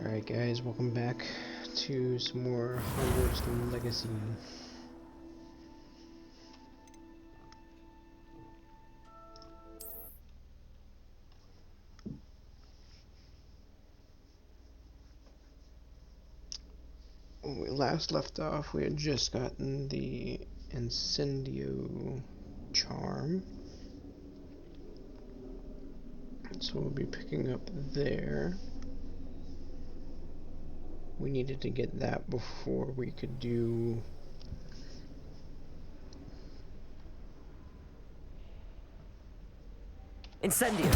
Alright guys, welcome back to some more Hogwarts Legacy. When we last left off, we had just gotten the Incendio charm. So we'll be picking up there. We needed to get that before we could do Incendio.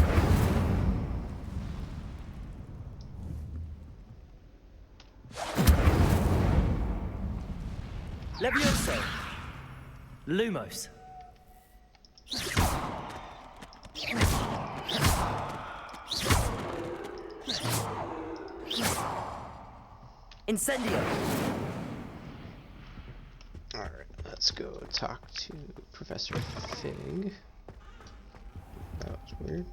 Levioso. Lumos. Incendio. Alright, let's go talk to Professor Fig. That was weird.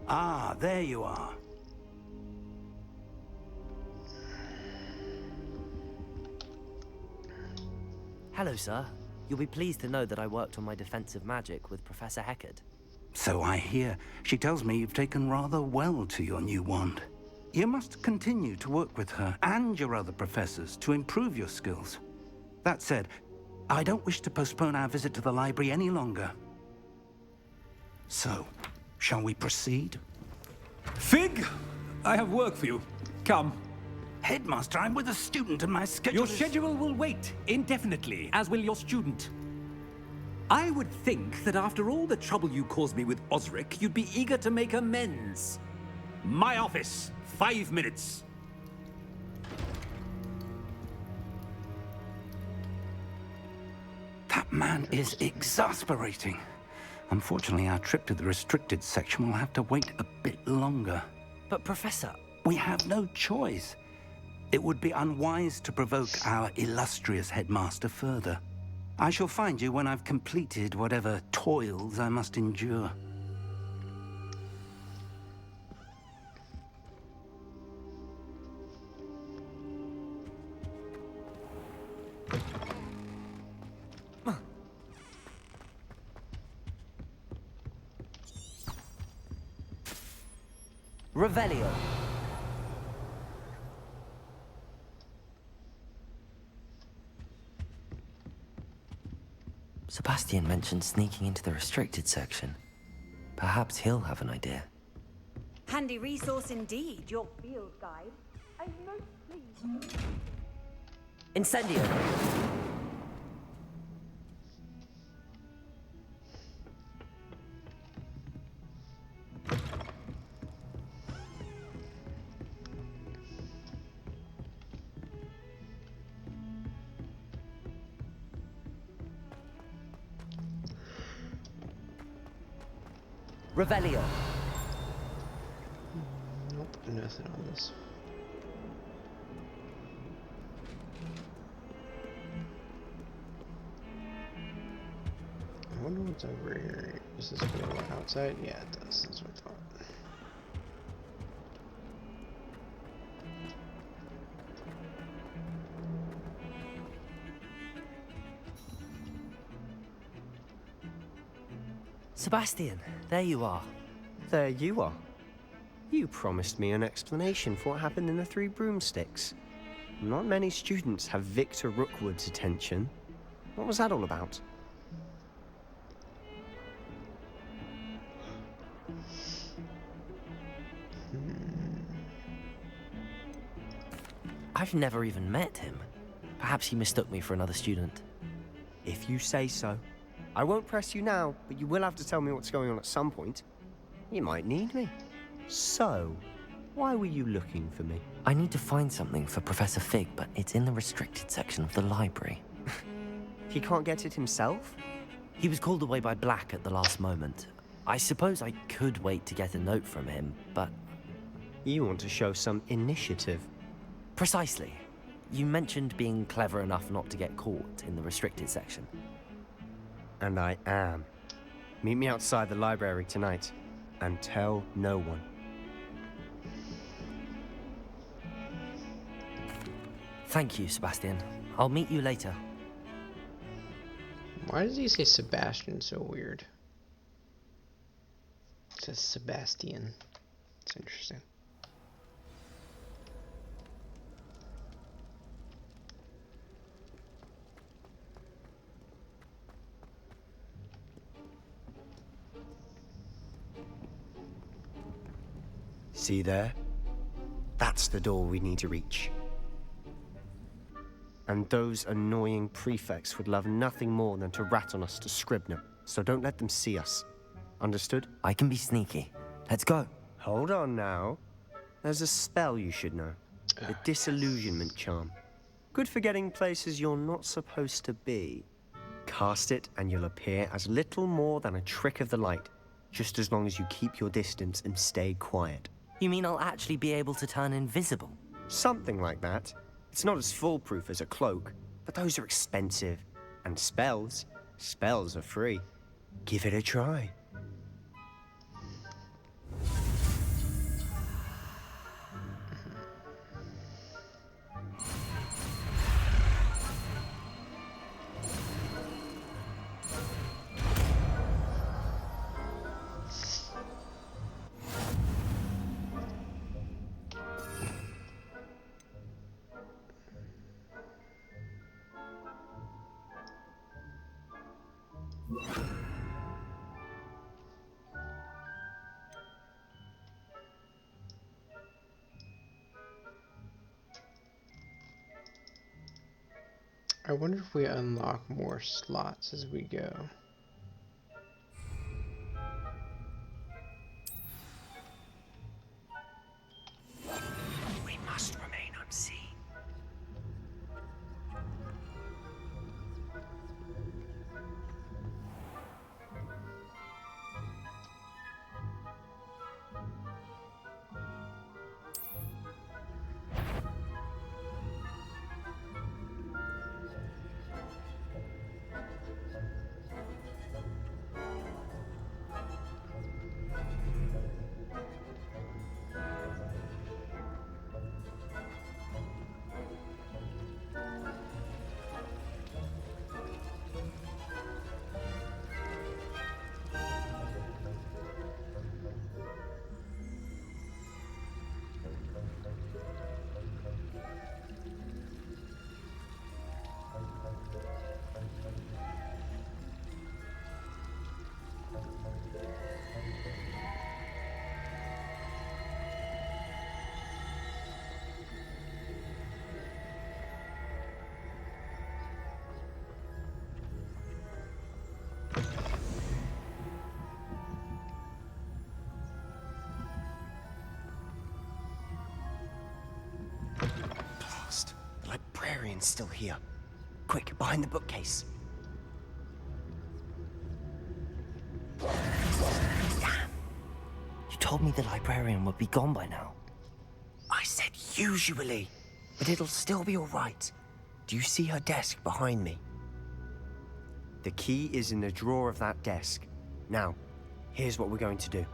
Ah, there you are. Hello, sir. You'll be pleased to know that I worked on my defensive magic with Professor Heckard. So I hear. She tells me you've taken rather well to your new wand. You must continue to work with her and your other professors to improve your skills. That said, I don't wish to postpone our visit to the library any longer. So, shall we proceed? Fig, I have work for you. Come. Headmaster, I'm with a student and my schedule Your is... schedule will wait indefinitely, as will your student. I would think that after all the trouble you caused me with Osric, you'd be eager to make amends. My office, 5 minutes. That man is exasperating. Unfortunately, our trip to the restricted section will have to wait a bit longer. But, Professor... We have no choice. It would be unwise to provoke our illustrious headmaster further. I shall find you when I've completed whatever toils I must endure. Revelio. Sebastian mentioned sneaking into the restricted section. Perhaps he'll have an idea. Handy resource indeed, your field guide. I'm most pleased. Incendio. Revelio. Nope, nothing on this. I wonder what's over here. Does this go outside? Yeah, it does. That's what I thought. Sebastian, there you are. There you are. You promised me an explanation for what happened in the Three Broomsticks. Not many students have Victor Rookwood's attention. What was that all about? I've never even met him. Perhaps he mistook me for another student. If you say so. I won't press you now, but you will have to tell me what's going on at some point. You might need me. So, why were you looking for me? I need to find something for Professor Fig, but it's in the restricted section of the library. He can't get it himself? He was called away by Black at the last moment. I suppose I could wait to get a note from him, but... You want to show some initiative. Precisely. You mentioned being clever enough not to get caught in the restricted section. And I am. Meet me outside the library tonight. and tell no one. Thank you, Sebastian. I'll meet you later. Why does he say Sebastian so weird? It says Sebastian. It's interesting. See there? That's the door we need to reach. And those annoying prefects would love nothing more than to rat on us to Scribner, so don't let them see us. Understood? I can be sneaky. Let's go. Hold on now. There's a spell you should know. The disillusionment charm. Good for getting places you're not supposed to be. Cast it and you'll appear as little more than a trick of the light, just as long as you keep your distance and stay quiet. You mean I'll actually be able to turn invisible? Something like that. It's not as foolproof as a cloak, but those are expensive. And spells are free. Give it a try. I wonder if we unlock more slots as we go. We must remain unseen. The librarian's still here. Quick, behind the bookcase. Damn. You told me the librarian would be gone by now. I said usually, but it'll still be all right. Do you see her desk behind me? The key is in the drawer of that desk. Now, here's what we're going to do.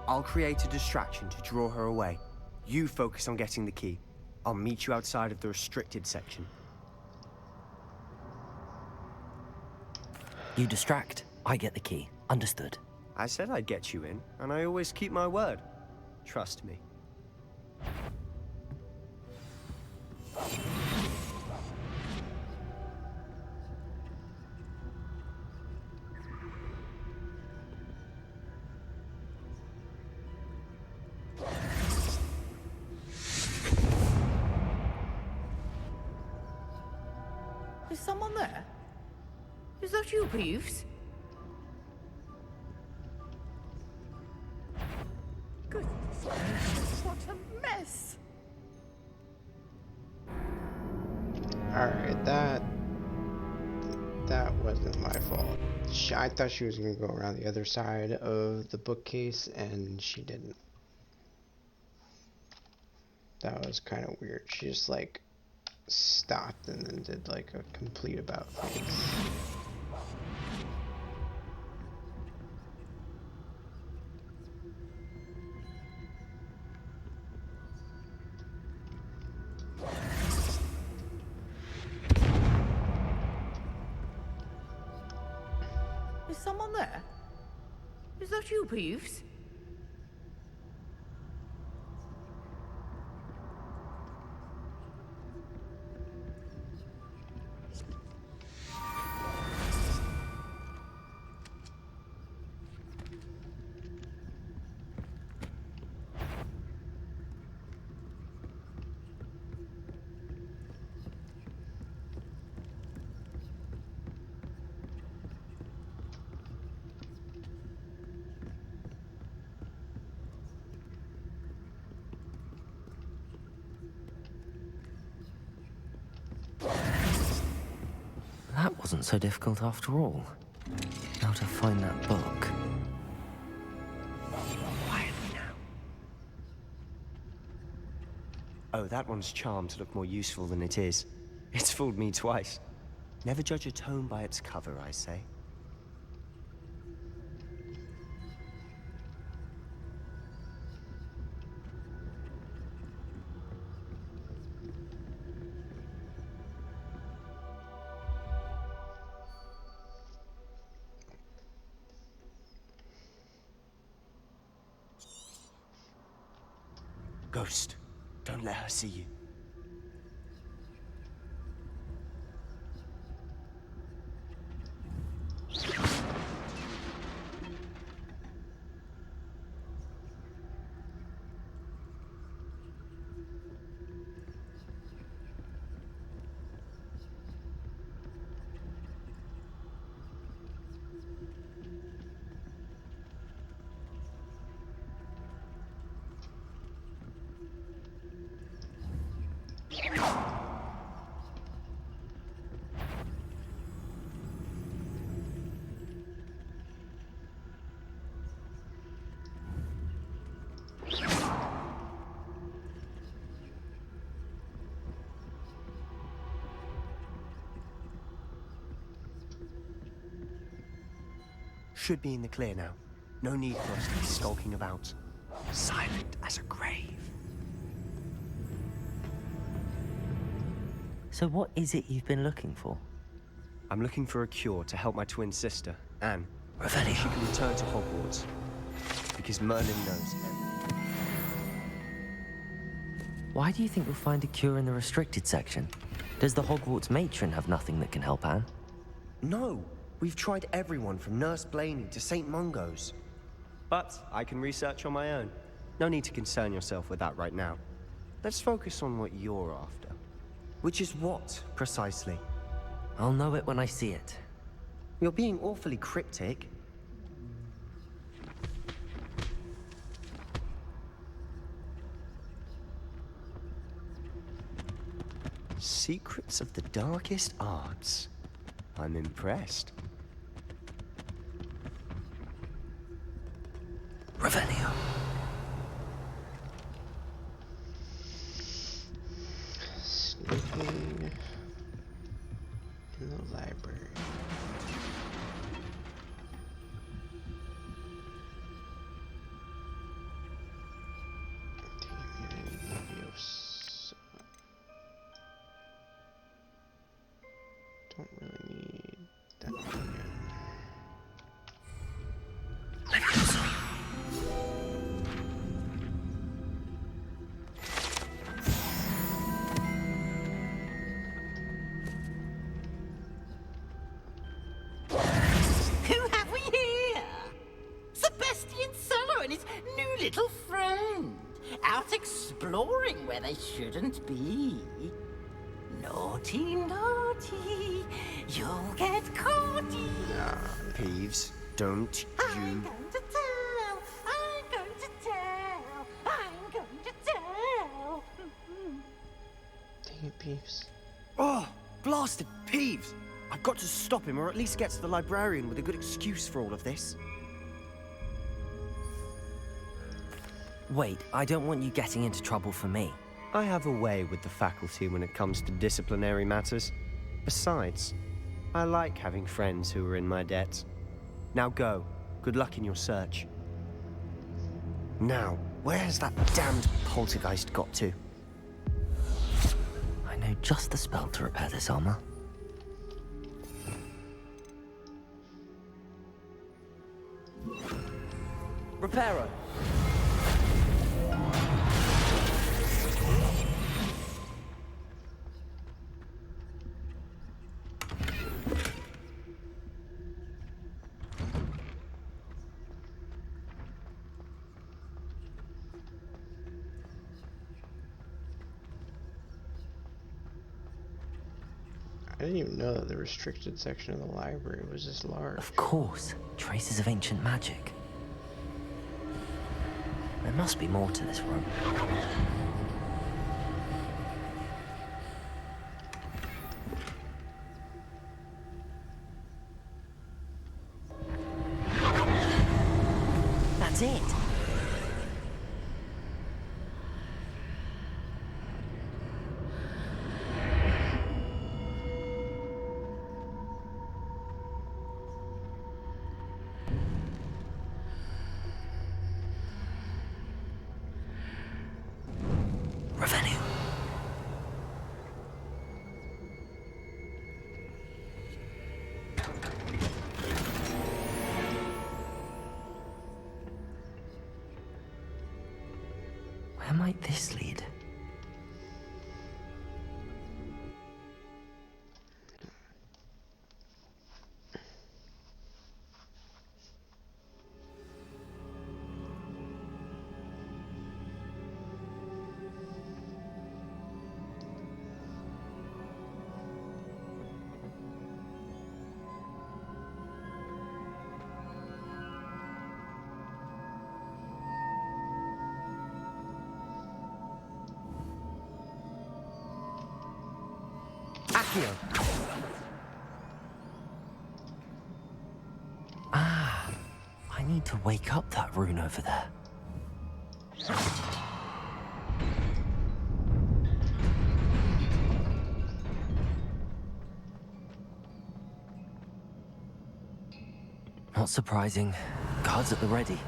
I'll create a distraction to draw her away. You focus on getting the key. I'll meet you outside of the restricted section. You distract, I get the key. Understood. I said I'd get you in, and I always keep my word. Trust me. Is someone there? Is that you, Peeves? Goodness gracious, what a mess! Alright, that wasn't my fault. I thought she was gonna go around the other side of the bookcase, and she didn't. That was kind of weird. She just like stopped and then did like a complete about face. someone there? Is that you, Peeves? That wasn't so difficult after all. Now to find that book. Quietly now. Oh, that one's charmed to look more useful than it is. It's fooled me twice. Never judge a tome by its cover, I say. Ghost, don't let her see you. Should be in the clear now. No need for us to be skulking about. Silent as a grave. So what is it you've been looking for? I'm looking for a cure to help my twin sister, Anne. Revelio. She can return to Hogwarts. Because Merlin knows everything. Why do you think we'll find a cure in the restricted section? Does the Hogwarts matron have nothing that can help Anne? No! We've tried everyone from Nurse Blaney to St. Mungo's. But I can research on my own. No need to concern yourself with that right now. Let's focus on what you're after. Which is what, precisely? I'll know it when I see it. You're being awfully cryptic. Secrets of the darkest arts. I'm impressed. Revelio. Sneaking in the library. Don't really need that one again. Who have we here? Sebastian Solo and his new little friend. Out exploring where they shouldn't be. Naughty, naughty. You'll get caughty. Peeves, don't I'm you... going to tell. I'm going to tell. I'm going to tell. Dang it, Peeves. Oh, blasted Peeves! I've got to stop him, or at least get to the librarian with a good excuse for all of this. Wait, I don't want you getting into trouble for me. I have a way with the faculty when it comes to disciplinary matters. Besides, I like having friends who are in my debt. Now go. Good luck in your search. Now, where's that damned poltergeist got to? I know just the spell to repair this armor. Reparo. I didn't even know that the restricted section of the library was this large. Of course, traces of ancient magic. There must be more to this room. That's it. Revenue. Where might this lead? Accio. Ah, I need to wake up that rune over there. Not surprising. Guards at the ready.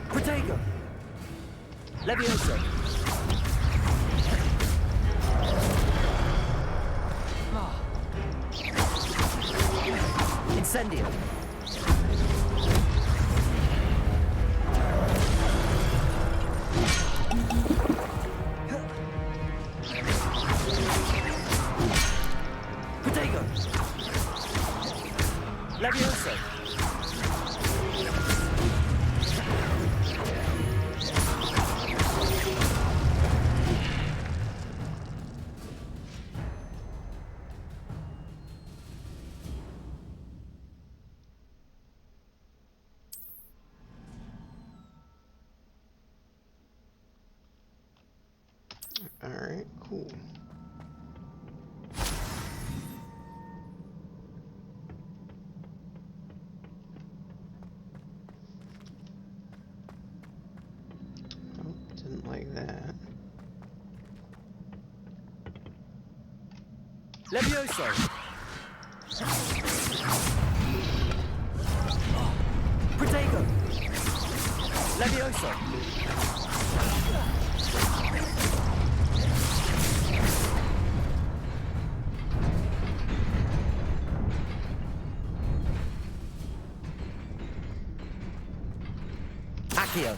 Protego! Levioso! Incendio! Protego! Levioso! Alright, cool. Oh, didn't like that. Levioso! Protego! Levioso! Accio!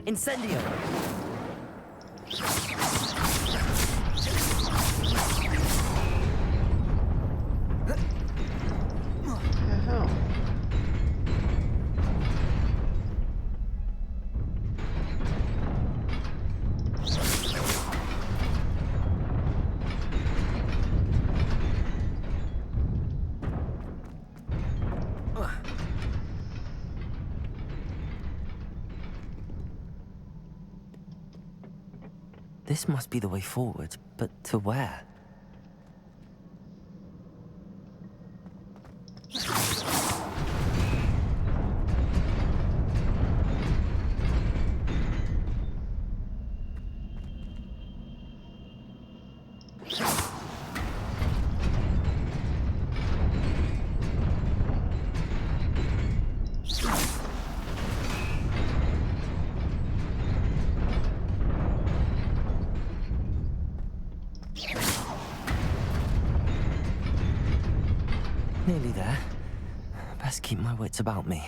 Incendio! The hell? This must be the way forward, but to where? Nearly there. Best keep my wits about me.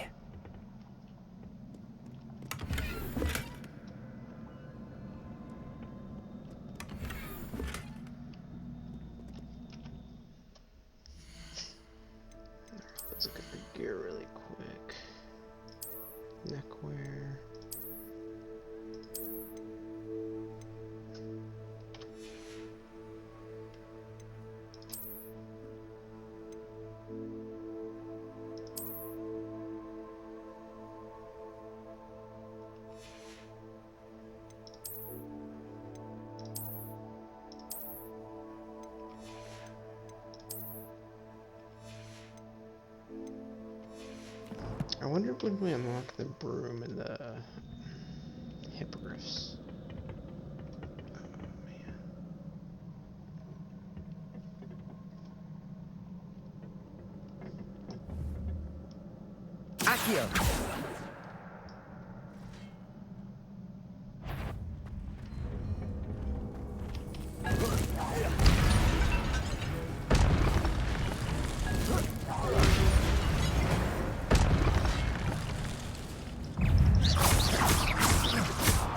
Let's look at her gear really quick. Neckwear. I wonder when we unlock the broom and the hippogriffs. Oh man. Accio!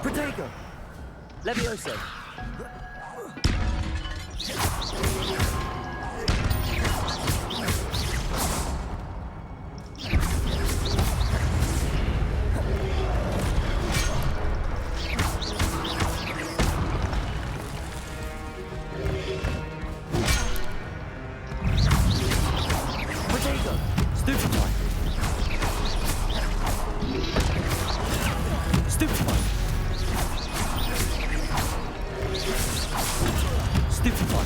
Protego! Levioso! Protego! Stupefy! Stupefy! Stupefy!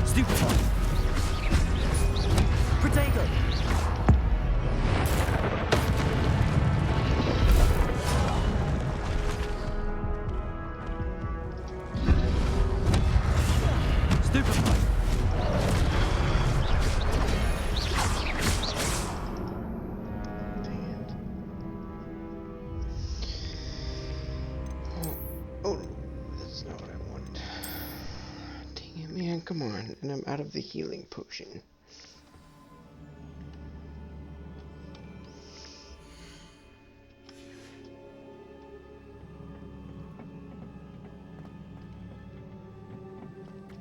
Stupefy! Protego! Stupefy! Dang it. Oh, that's not what I wanted. Dang it, man, come on. And I'm out of the healing potion.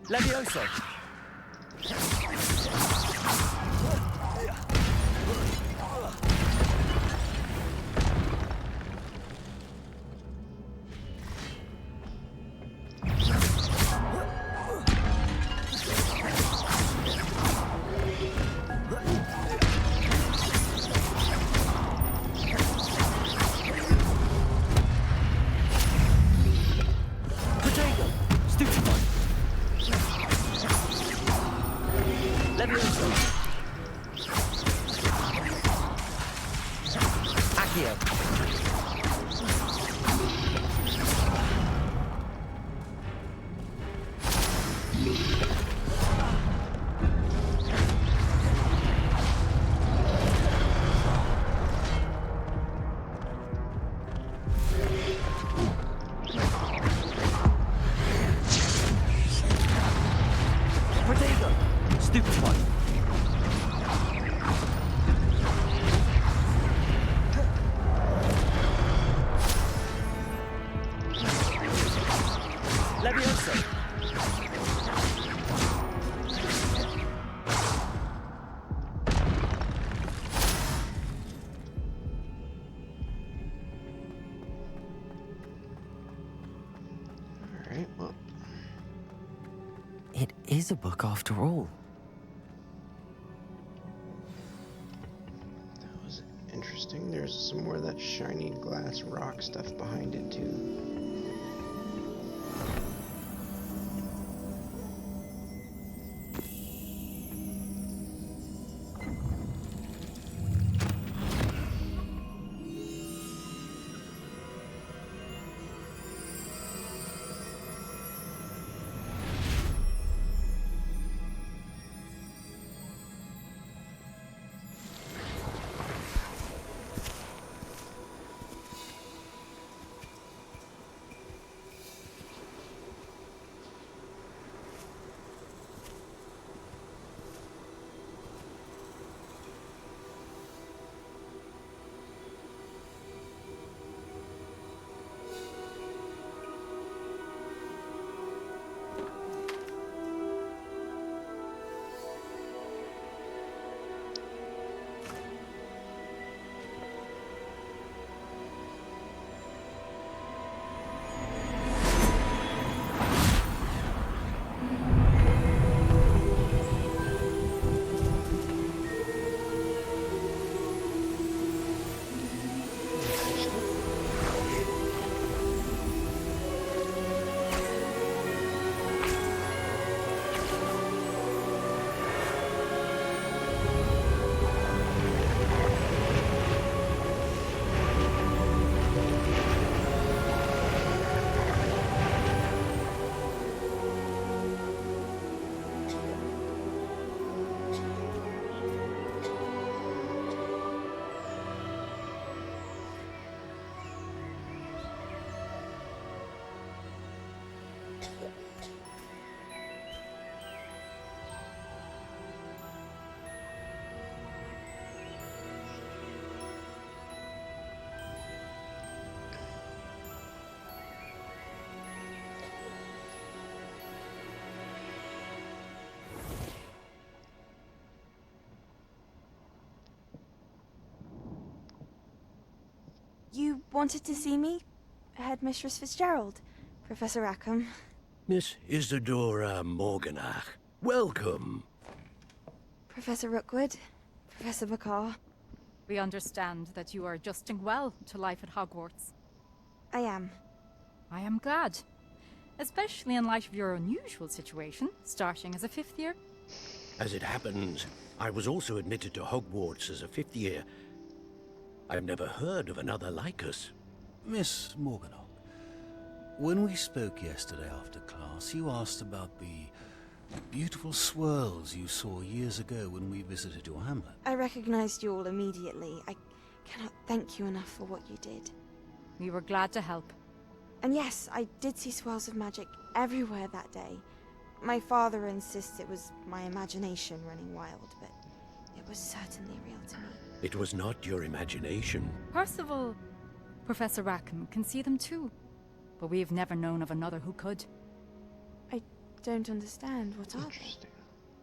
Levioso! Protego! Stupefy! Levioso! Accio! Protego! Stupefy! Levioso! Alright, well. It is a book after all. interesting. There's some more of that shiny glass rock stuff behind it too. You wanted to see me? Headmistress Fitzgerald, Professor Rackham. Miss Isadora Morganach, welcome. Professor Rookwood, Professor McCaw. We understand that you are adjusting well to life at Hogwarts. I am. I am glad. Especially in light of your unusual situation, starting as a 5th year. As it happens, I was also admitted to Hogwarts as a 5th year. I've never heard of another like us. Miss Morganach, when we spoke yesterday after class, you asked about the beautiful swirls you saw years ago when we visited your hamlet. I recognized you all immediately. I cannot thank you enough for what you did. We were glad to help. And yes, I did see swirls of magic everywhere that day. My father insists it was my imagination running wild, but it was certainly real to me. It was not your imagination. Percival, Professor Rackham can see them too. But we have never known of another who could. I don't understand. What are they? Interesting.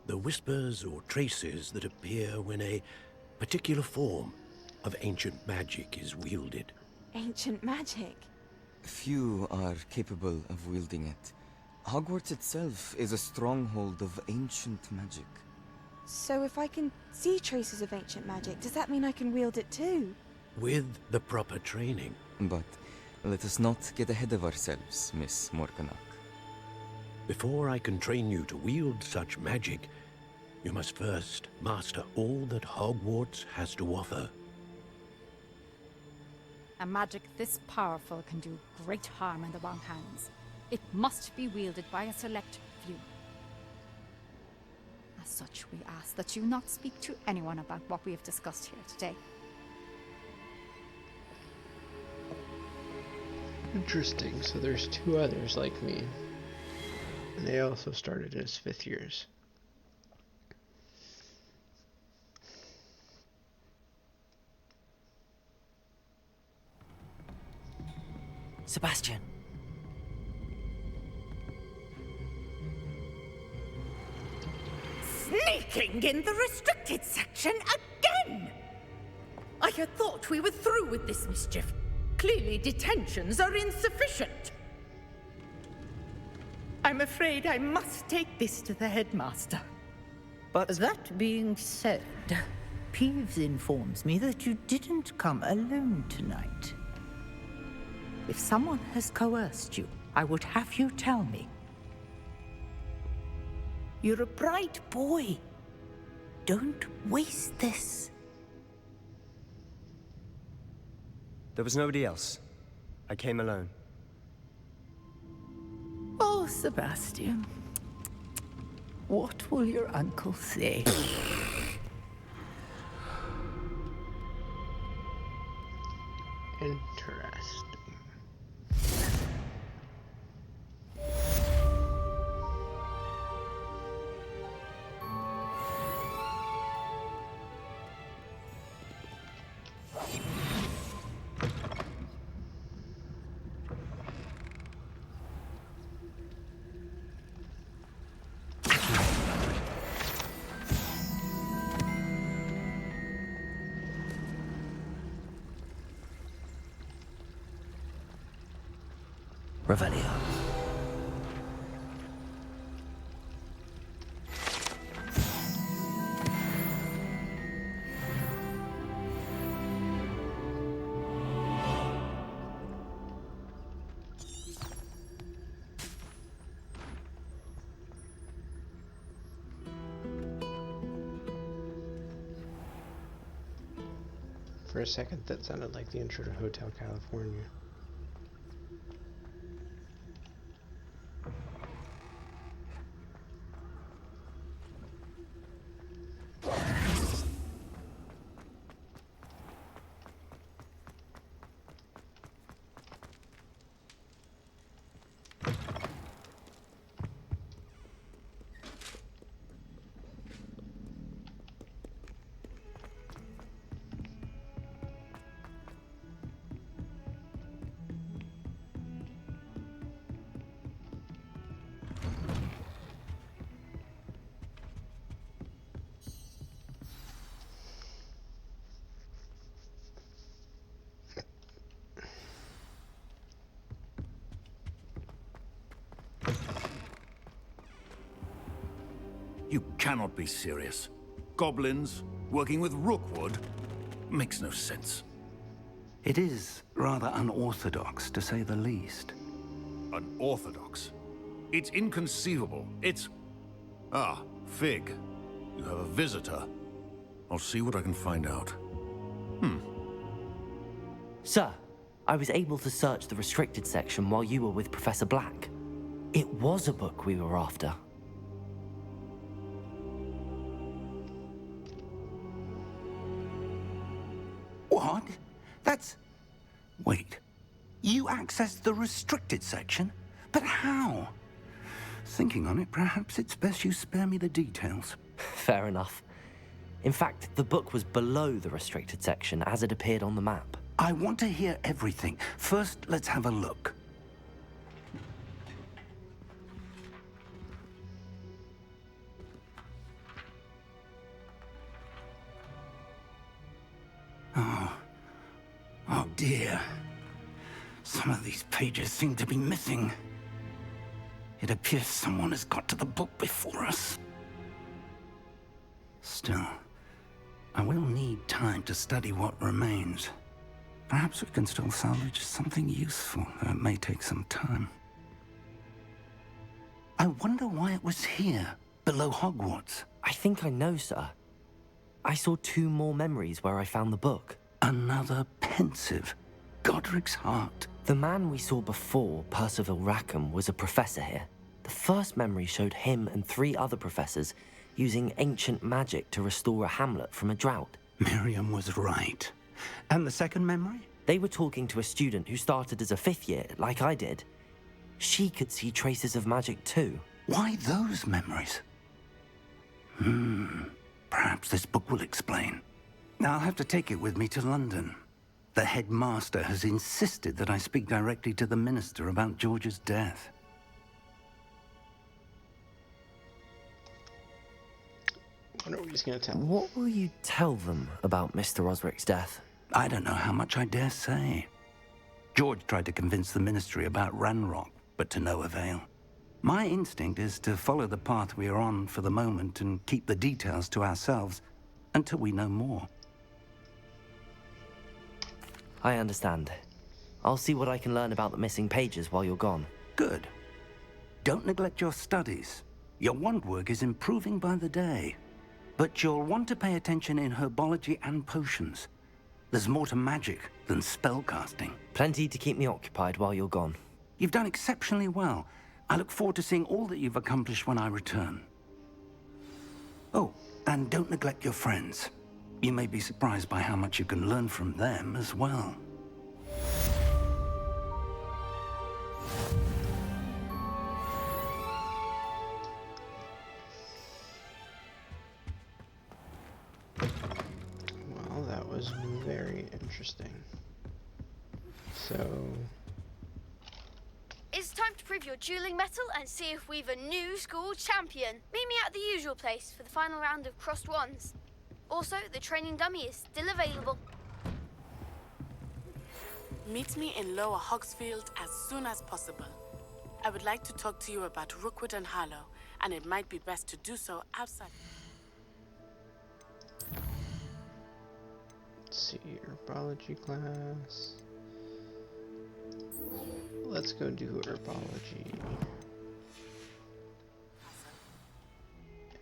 The whispers or traces that appear when a particular form of ancient magic is wielded. Ancient magic? Few are capable of wielding it. Hogwarts itself is a stronghold of ancient magic. So if I can see traces of ancient magic, does that mean I can wield it too? With the proper training. But let us not get ahead of ourselves, Miss Morganach. Before I can train you to wield such magic, you must first master all that Hogwarts has to offer. A magic this powerful can do great harm in the wrong hands. It must be wielded by a select few. As such, we ask that you not speak to anyone about what we have discussed here today. Interesting. So there's 2 others like me. And they also started as 5th years. Sebastian. Sneaking in the restricted section again! I had thought we were through with this mischief. Clearly detentions are insufficient. I'm afraid I must take this to the headmaster. But that being said, Peeves informs me that you didn't come alone tonight. If someone has coerced you, I would have you tell me. You're a bright boy. Don't waste this. There was nobody else. I came alone. Oh, Sebastian. What will your uncle say? Interesting. Revelio. For a second, that sounded like the intro to Hotel California. You cannot be serious. Goblins working with Rookwood makes no sense. It is rather unorthodox, to say the least. Unorthodox? It's inconceivable. It's... Ah, Fig. You have a visitor. I'll see what I can find out. Sir, I was able to search the restricted section while you were with Professor Black. It was a book we were after. What? That's... Wait. You accessed the restricted section? But how? Thinking on it, perhaps it's best you spare me the details. Fair enough. In fact, the book was below the restricted section as it appeared on the map. I want to hear everything. First, let's have a look. Oh dear. Some of these pages seem to be missing. It appears someone has got to the book before us. Still, I will need time to study what remains. Perhaps we can still salvage something useful, though it may take some time. I wonder why it was here, below Hogwarts. I think I know, sir. I saw 2 more memories where I found the book. Another pensive. Godric's heart. The man we saw before, Percival Rackham, was a professor here. The first memory showed him and 3 other professors using ancient magic to restore a hamlet from a drought. Miriam was right. And the second memory? They were talking to a student who started as a 5th year, like I did. She could see traces of magic too. Why those memories? Perhaps this book will explain. Now I'll have to take it with me to London. The headmaster has insisted that I speak directly to the minister about George's death. I wonder what he's going to tell. What will you tell them about Mr. Osric's death? I don't know how much I dare say. George tried to convince the ministry about Ranrock, but to no avail. My instinct is to follow the path we are on for the moment and keep the details to ourselves until we know more. I understand. I'll see what I can learn about the missing pages while you're gone. Good. Don't neglect your studies. Your wand work is improving by the day. But you'll want to pay attention in herbology and potions. There's more to magic than spellcasting. Plenty to keep me occupied while you're gone. You've done exceptionally well. I look forward to seeing all that you've accomplished when I return. Oh, and don't neglect your friends. You may be surprised by how much you can learn from them as well. Well, that was very interesting. So... It's time to prove your dueling mettle and see if we've a new school champion. Meet me at the usual place for the final round of crossed wands. Also, the training dummy is still available. Meet me in Lower Hogsfield as soon as possible. I would like to talk to you about Rookwood and Harlow, and it might be best to do so outside. Let's see, herbology class. Let's go do herbology.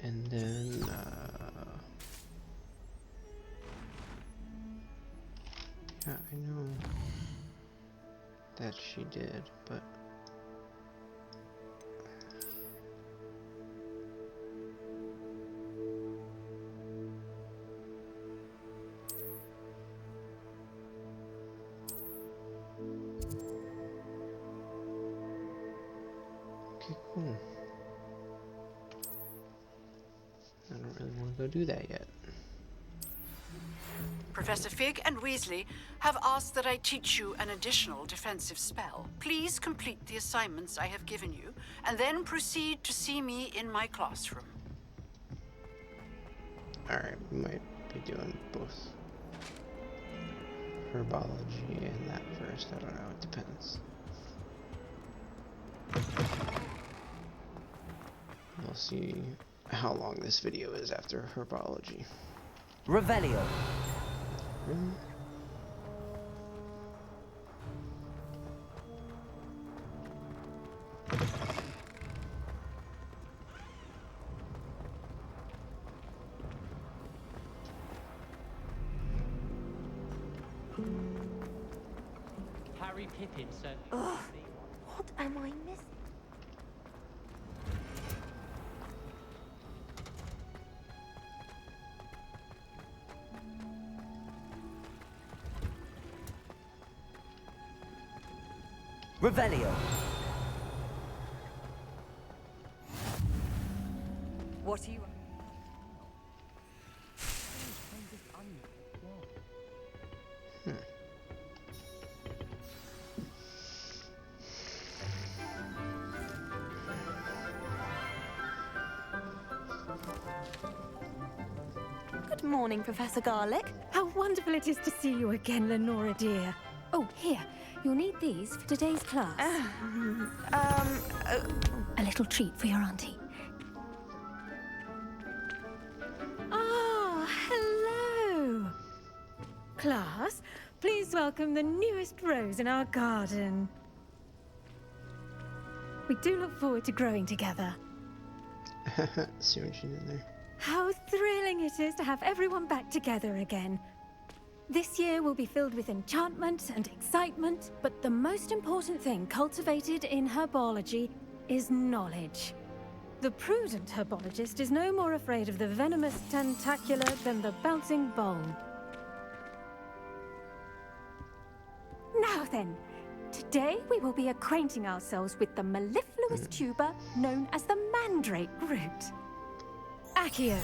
And then, yeah, I know that she did, but okay, cool. I don't really want to go do that yet. Professor Fig and Weasley have asked that I teach you an additional defensive spell. Please complete the assignments I have given you, and then proceed to see me in my classroom. Alright, we might be doing both herbology and that first. I don't know, it depends. We'll see how long this video is after herbology. Revelio. Really? Harry Pippin, sir. Ugh, what am I missing? Revelio. What are you... Good morning, Professor Garlick. How wonderful it is to see you again, Lenora dear. Oh, here. You'll need these for today's class. A little treat for your auntie. Ah, hello. Class, please welcome the newest rose in our garden. We do look forward to growing together. See what she did there. How thrilling it is to have everyone back together again. This year will be filled with enchantment and excitement, but the most important thing cultivated in herbology is knowledge. The prudent herbologist is no more afraid of the venomous tentacular than the bouncing bowl. Now then, today we will be acquainting ourselves with the mellifluous tuber known as the mandrake root. Accio.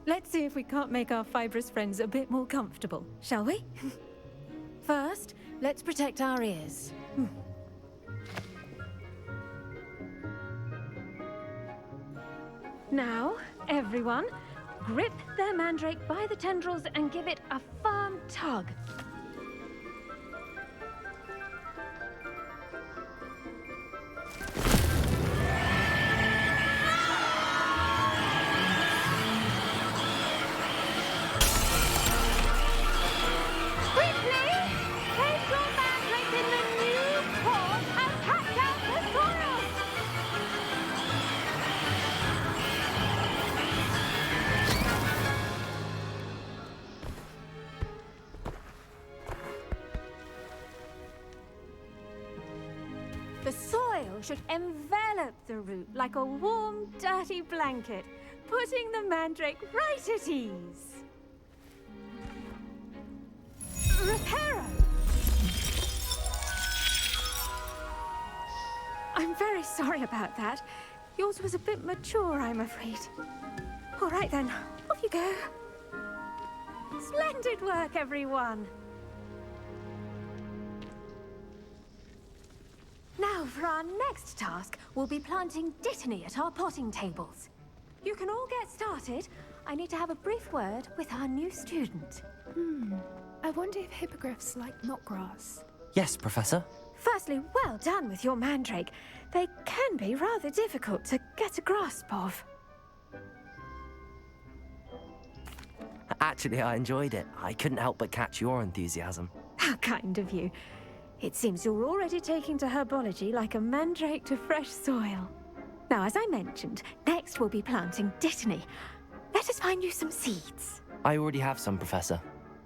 Let's see if we can't make our fibrous friends a bit more comfortable, shall we? First, let's protect our ears. Now, everyone, grip their mandrake by the tendrils and give it a firm tug. soil should envelop the root like a warm, dirty blanket, putting the mandrake right at ease. Reparo! I'm very sorry about that. Yours was a bit mature, I'm afraid. All right then, off you go. Splendid work, everyone. Now, for our next task, we'll be planting dittany at our potting tables. You can all get started. I need to have a brief word with our new student. I wonder if hippogriffs like knotgrass. Yes, Professor. Firstly, well done with your mandrake. They can be rather difficult to get a grasp of. Actually, I enjoyed it. I couldn't help but catch your enthusiasm. How kind of you. It seems you're already taking to herbology like a mandrake to fresh soil. Now, as I mentioned, next we'll be planting dittany. Let us find you some seeds. I already have some, Professor.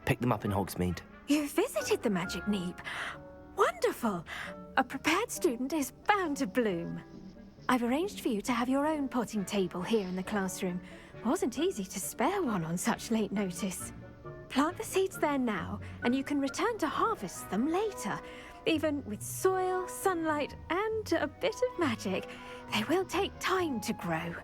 Pick them up in Hogsmeade. You visited the Magic Neep. Wonderful! A prepared student is bound to bloom. I've arranged for you to have your own potting table here in the classroom. Wasn't easy to spare one on such late notice. Plant the seeds there now, and you can return to harvest them later. Even with soil, sunlight, and a bit of magic, they will take time to grow.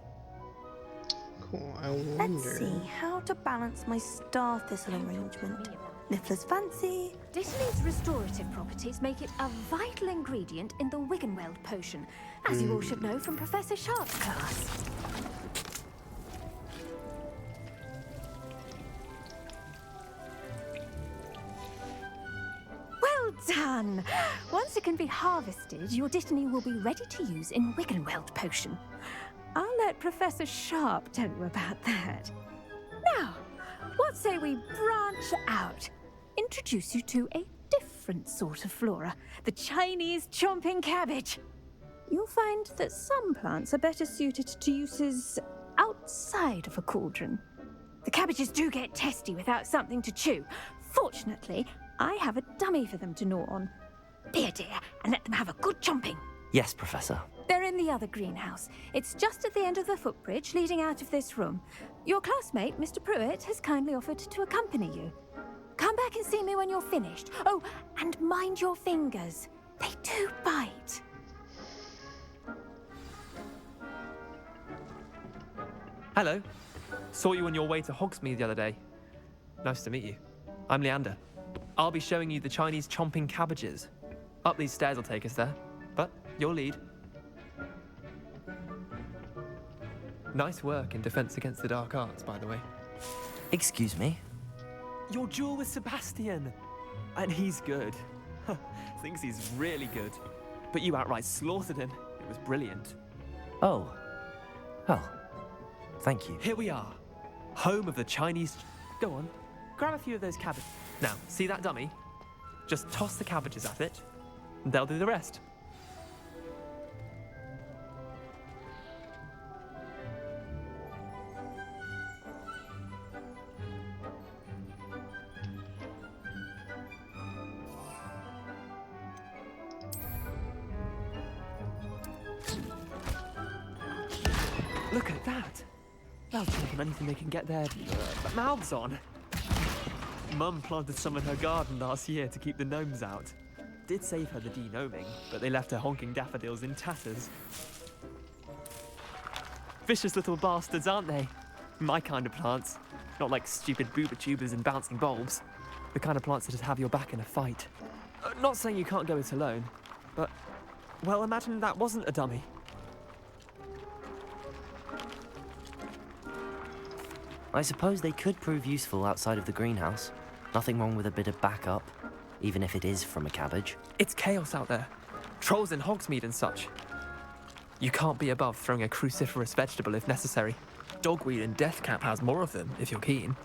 Cool, I wonder... Let's see how to balance my star thistle arrangement. Niffler's fancy. Dittany's restorative properties make it a vital ingredient in the Wiggenweld potion, as you all should know from Professor Sharp's class. Well done! Once it can be harvested, your dittany will be ready to use in Wiggenweld potion. I'll let Professor Sharp tell you about that. Now, what say we branch out? Introduce you to a different sort of flora, the Chinese chomping cabbage. You'll find that some plants are better suited to uses outside of a cauldron. The cabbages do get testy without something to chew. Fortunately, I have a dummy for them to gnaw on. Be a dear and let them have a good chomping. Yes, Professor. They're in the other greenhouse. It's just at the end of the footbridge leading out of this room. Your classmate, Mr. Pruitt, has kindly offered to accompany you. Come back and see me when you're finished. Oh, and mind your fingers. They do bite. Hello. Saw you on your way to Hogsmeade the other day. Nice to meet you. I'm Leander. I'll be showing you the Chinese chomping cabbages. Up these stairs will take us there, but your lead. Nice work in Defense Against the Dark Arts, by the way. Excuse me? Your duel with Sebastian! And he's good. Thinks he's really good. But you outright slaughtered him. It was brilliant. Oh. Well, thank you. Here we are. Home of the Chinese... Go on, grab a few of those cabbages. Now, see that dummy? Just toss the cabbages at it, and they'll do the rest. Look at that! They'll take on anything they can get their mouths on. Mum planted some in her garden last year to keep the gnomes out. Did save her the de-gnoming, but they left her honking daffodils in tatters. Vicious little bastards, aren't they? My kind of plants. Not like stupid booba tubers and bouncing bulbs. The kind of plants that'd have your back in a fight. Not saying you can't go it alone, but... Well, imagine that wasn't a dummy. I suppose they could prove useful outside of the greenhouse. Nothing wrong with a bit of backup, even if it is from a cabbage. It's chaos out there. Trolls in Hogsmeade and such. You can't be above throwing a cruciferous vegetable if necessary. Dogweed and deathcap has more of them, if you're keen.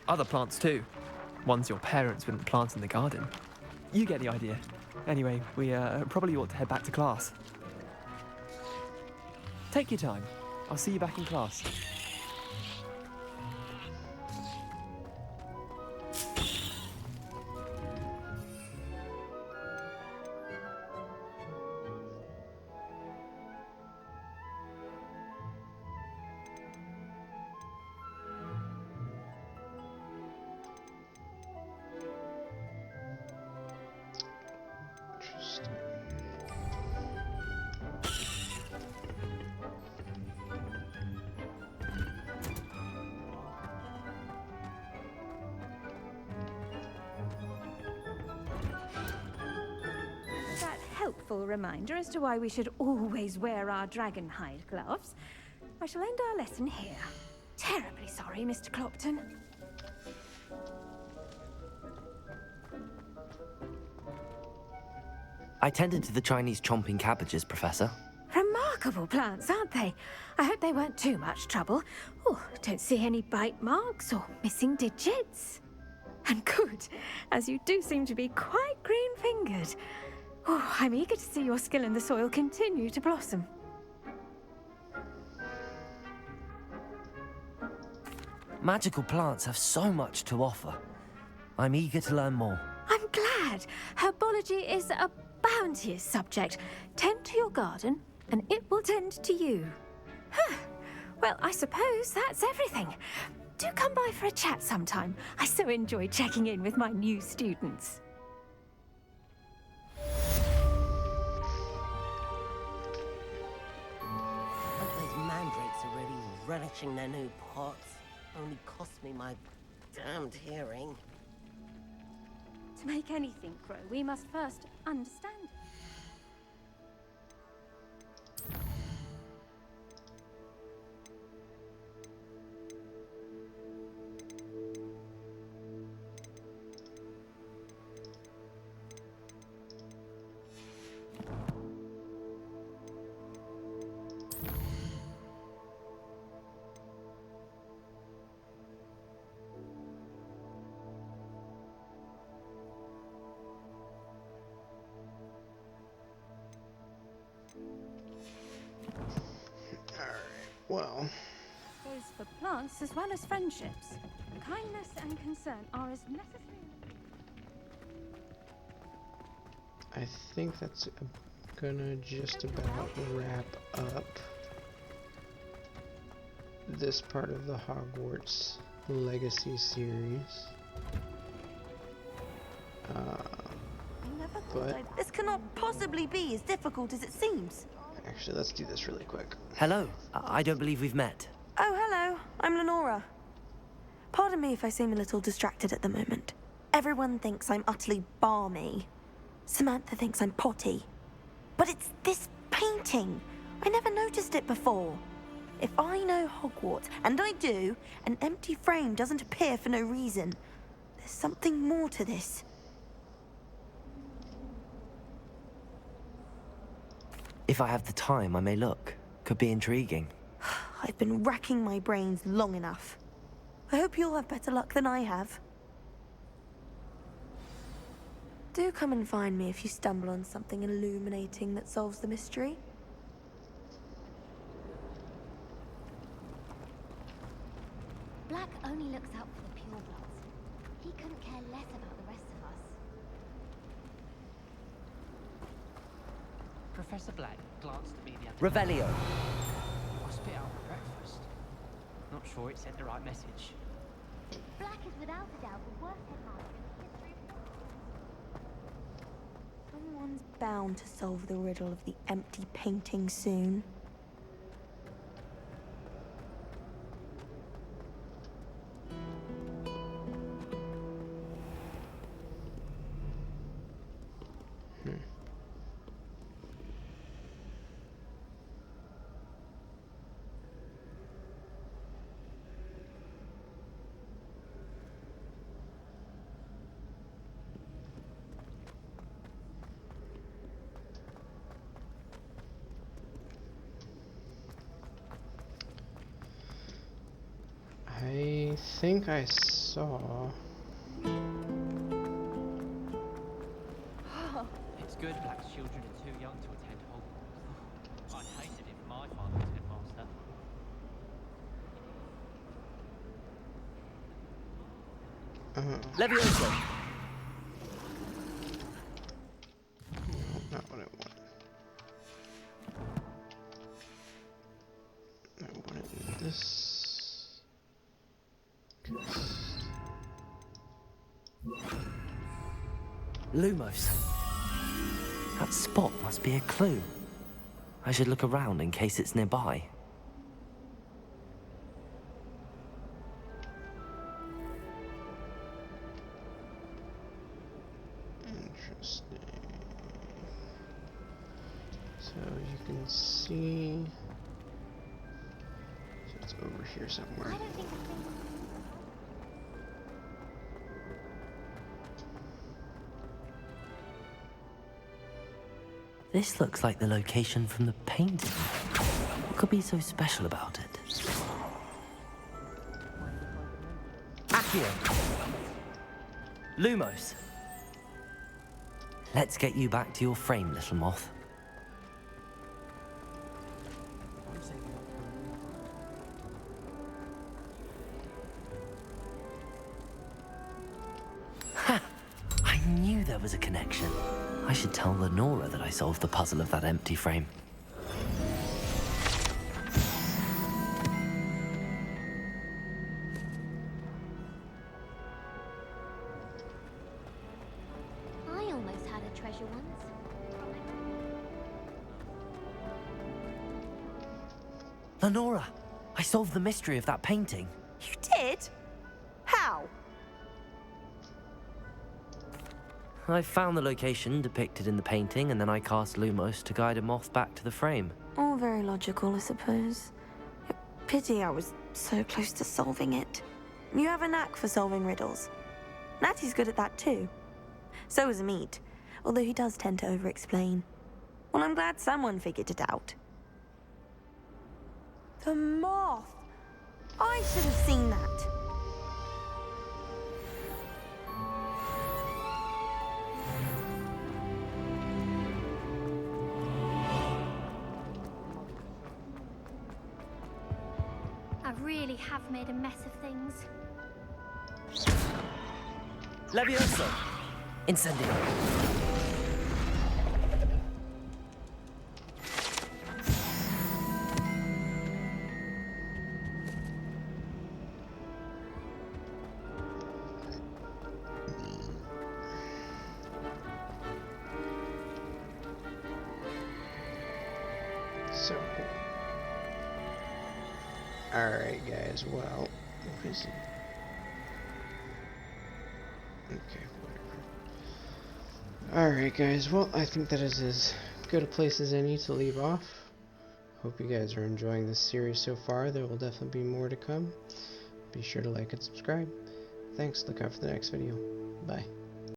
Other plants too. Ones your parents wouldn't plant in the garden. You get the idea. Anyway, we probably ought to head back to class. Take your time. I'll see you back in class. helpful reminder as to why we should always wear our dragon hide gloves, I shall end our lesson here. Terribly sorry, Mr. Clopton. I tended to the Chinese chomping cabbages, Professor. Remarkable plants, aren't they? I hope they weren't too much trouble. Oh, don't see any bite marks or missing digits. And good, as you do seem to be quite green-fingered. Oh, I'm eager to see your skill in the soil continue to blossom. Magical plants have so much to offer. I'm eager to learn more. I'm glad. Herbology is a bounteous subject. Tend to your garden, and it will tend to you. Huh. Well, I suppose that's everything. Do come by for a chat sometime. I so enjoy checking in with my new students. Those mandrakes are really relishing their new pots. Only cost me my damned hearing. To make anything grow, we must first understand it. Well, Goes for plants as well as friendships. Kindness and concern are as necessary. I think that's gonna just about wrap up this part of the Hogwarts Legacy series. But This cannot possibly be as difficult as it seems. actually, let's do this really quick. Hello. I don't believe we've met. Oh, hello. I'm Lenora. Pardon me if I seem a little distracted at the moment. Everyone thinks I'm utterly balmy. Samantha thinks I'm potty. But it's this painting. I never noticed it before. If I know Hogwarts, and I do, an empty frame doesn't appear for no reason. There's something more to this. If I have the time, I may look. Could be intriguing. I've been racking my brains long enough. I hope you'll have better luck than I have. Do come and find me if you stumble on something illuminating that solves the mystery. Black only looks out for the purebloods. He couldn't care less about the rest of us. Professor Black glanced at me the other Revelio. I spit out my breakfast. Not sure it sent the right message. Black is without a doubt the worst headmaster in the history of Hogwarts. Someone's bound to solve the riddle of the empty painting soon. I think I saw. It's good Black's children are too young to attend Hogwarts. I'd hate it if my father was headmaster. Levioso. Not what I want. I wanted this. Lumos. That spot must be a clue. I should look around in case it's nearby. Interesting. So you can see, so it's over here somewhere. I don't think I've been. This looks like the location from the painting. What could be so special about it? Accio! Lumos! Let's get you back to your frame, little moth. Ha! I knew there was a connection. I should tell Lenora that I solved the puzzle of that empty frame. I almost had a treasure once. Lenora! I solved the mystery of that painting. You did? How? I found the location depicted in the painting, and then I cast Lumos to guide a moth back to the frame. All very logical, I suppose. Pity I was so close to solving it. You have a knack for solving riddles. Natty's good at that too. So is Meat, although he does tend to over-explain. Well, I'm glad someone figured it out. The moth! I should have seen that. I really have made a mess of things. Levioso! Incendio! So cool. Alright guys, well, what is it? Okay, whatever. Alright guys, well, I think that is as good a place as any to leave off. Hope you guys are enjoying this series so far. There will definitely be more to come. Be sure to like and subscribe. Thanks, look out for the next video. Bye.